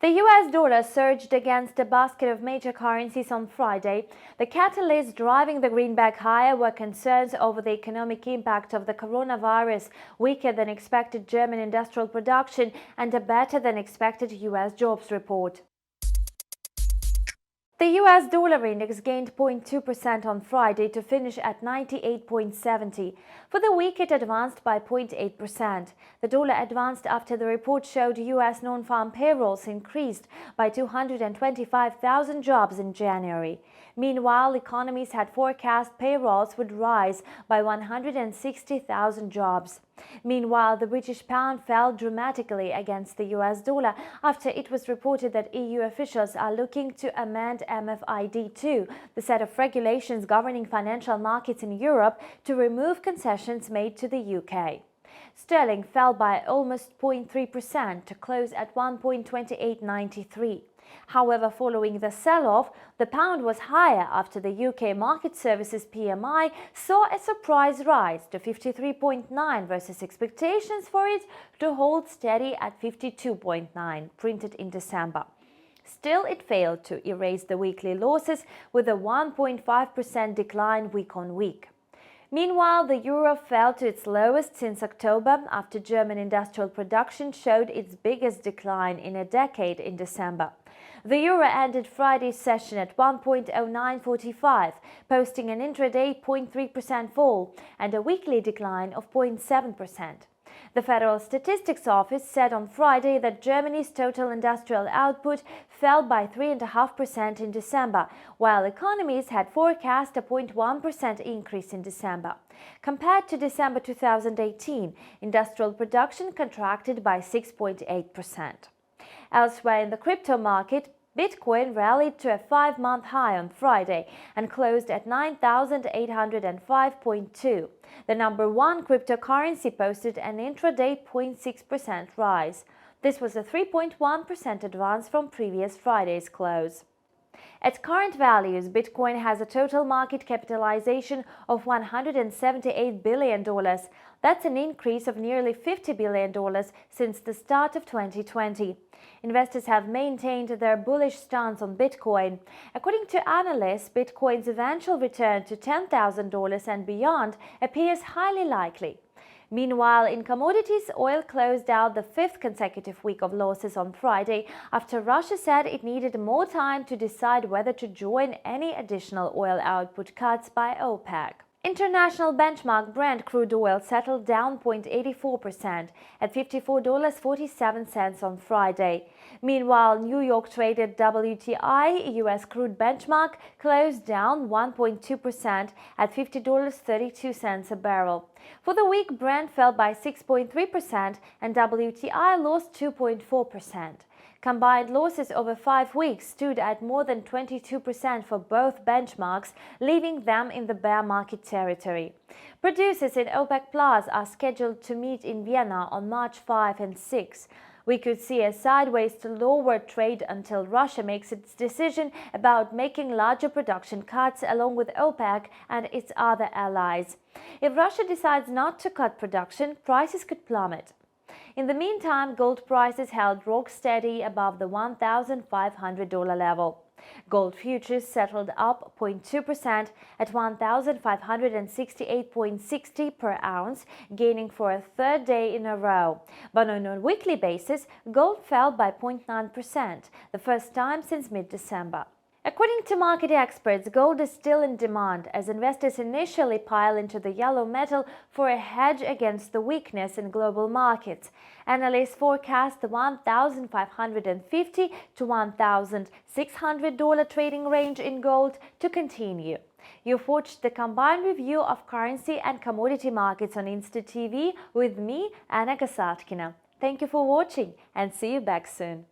The US dollar surged against a basket of major currencies on Friday. The catalysts driving the greenback higher were concerns over the economic impact of the coronavirus, weaker than expected German industrial production, and a better than expected US jobs report. The US dollar index gained 0.2% on Friday to finish at 98.70. For the week, it advanced by 0.8%. The dollar advanced after the report showed US non-farm payrolls increased by 225,000 jobs in January. Meanwhile, economies had forecast payrolls would rise by 160,000 jobs. Meanwhile, the British pound fell dramatically against the US dollar after it was reported that EU officials are looking to amend MFID2, the set of regulations governing financial markets in Europe, to remove concessions made to the UK. Sterling fell by almost 0.3% to close at 1.2893. However, following the sell-off, the pound was higher after the UK Market Services PMI saw a surprise rise to 53.9 versus expectations for it to hold steady at 52.9, printed in December. Still, it failed to erase the weekly losses with a 1.5% decline week on week. Meanwhile, the euro fell to its lowest since October after German industrial production showed its biggest decline in a decade in December. The euro ended Friday's session at 1.0945, posting an intraday 0.3% fall and a weekly decline of 0.7%. The Federal Statistics Office said on Friday that Germany's total industrial output fell by 3.5% in December, while economies had forecast a 0.1% increase in December. Compared to December 2018, industrial production contracted by 6.8%. Elsewhere in the crypto market, Bitcoin rallied to a 5-month high on Friday and closed at 9,805.2. The number one cryptocurrency posted an intraday 0.6% rise. This was a 3.1% advance from previous Friday's close. At current values, Bitcoin has a total market capitalization of $178 billion. That's an increase of nearly $50 billion since the start of 2020. Investors have maintained their bullish stance on Bitcoin. According to analysts, Bitcoin's eventual return to $10,000 and beyond appears highly likely. Meanwhile, in commodities, oil closed out the 5th consecutive week of losses on Friday after Russia said it needed more time to decide whether to join any additional oil output cuts by OPEC. International benchmark Brent crude oil settled down 0.84% at $54.47 on Friday. Meanwhile, New York traded WTI US crude benchmark closed down 1.2% at $50.32 a barrel. For the week, Brent fell by 6.3% and WTI lost 2.4%. Combined losses over 5 weeks stood at more than 22% for both benchmarks, leaving them in the bear market territory. Producers in OPEC Plus are scheduled to meet in Vienna on March 5 and 6. We could see a sideways to lower trade until Russia makes its decision about making larger production cuts along with OPEC and its other allies. If Russia decides not to cut production, prices could plummet. In the meantime, gold prices held rock steady above the $1,500 level. Gold futures settled up 0.2% at $1,568.60 per ounce, gaining for a third day in a row. But on a weekly basis, gold fell by 0.9%, the first time since mid-December. According to market experts, gold is still in demand as investors initially pile into the yellow metal for a hedge against the weakness in global markets. Analysts forecast the $1,550 to $1,600 trading range in gold to continue. You've watched the combined review of currency and commodity markets on InstaTV with me, Anna Kasatkina. Thank you for watching and see you back soon.